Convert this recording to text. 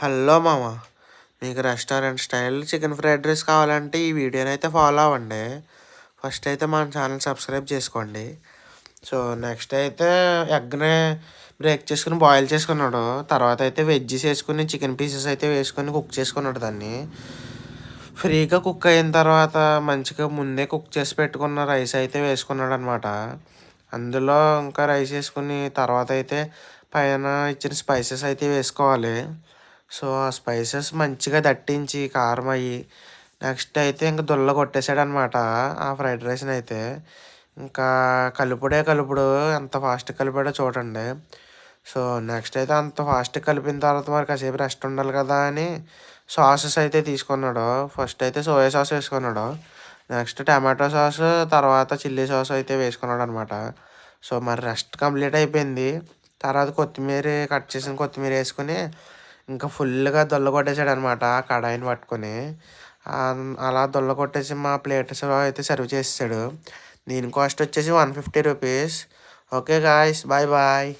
Hello మామ, మీకు restaurant style chicken fried rice కావాలంటే ఈ వీడియోని అయితే ఫాలో అవ్వండి. ఫస్ట్ అయితే మన ఛానల్ సబ్స్క్రైబ్ చేసుకోండి. సో నెక్స్ట్ అయితే ఎగ్ని బ్రేక్ చేసుకుని బాయిల్ చేసుకున్నాడు. తర్వాత అయితే వెజ్జెస్ వేసుకుని చికెన్ పీసెస్ అయితే వేసుకొని కుక్ చేసుకున్నాడు. దాన్ని ఫ్రీగా కుక్ అయిన తర్వాత మంచిగా ముందే కుక్ చేసి పెట్టుకున్న రైస్ అయితే వేసుకున్నాడు అనమాట. అందులో ఇంకా రైస్ వేసుకుని తర్వాత అయితే పైన ఇచ్చిన స్పైసెస్ అయితే వేసుకోవాలి. సో ఆ స్పైసెస్ మంచిగా దట్టించి కారం అయ్యి నెక్స్ట్ అయితే ఇంక దుల్ల కొట్టేసాడనమాట ఆ ఫ్రైడ్ రైస్ని అయితే. ఇంకా కలుపుడు ఎంత ఫాస్ట్ కలిపాడో చూడండి. సో నెక్స్ట్ అయితే అంత ఫాస్ట్ కలిపిన తర్వాత మరి కాసేపు రెస్ట్ ఉండాలి కదా అని సాసెస్ అయితే తీసుకున్నాడు. ఫస్ట్ అయితే సోయా సాస్ వేసుకున్నాడు, నెక్స్ట్ టమాటో సాస్, తర్వాత చిల్లీ సాస్ అయితే వేసుకున్నాడు అనమాట. సో మరి రెస్ట్ కంప్లీట్ అయిపోయింది. తర్వాత కొత్తిమీర కట్ చేసిన కొత్తిమీర వేసుకుని ఇంకా ఫుల్గా దొల్ల కొట్టేసాడు అనమాట కడాయిని పట్టుకొని. అలా దొల్ల కొట్టేసి మా ప్లేట్స్ అయితే సర్వ్ చేసాడు. దీని కాస్ట్ వచ్చేసి 150 rupees. Okay guys, bye bye.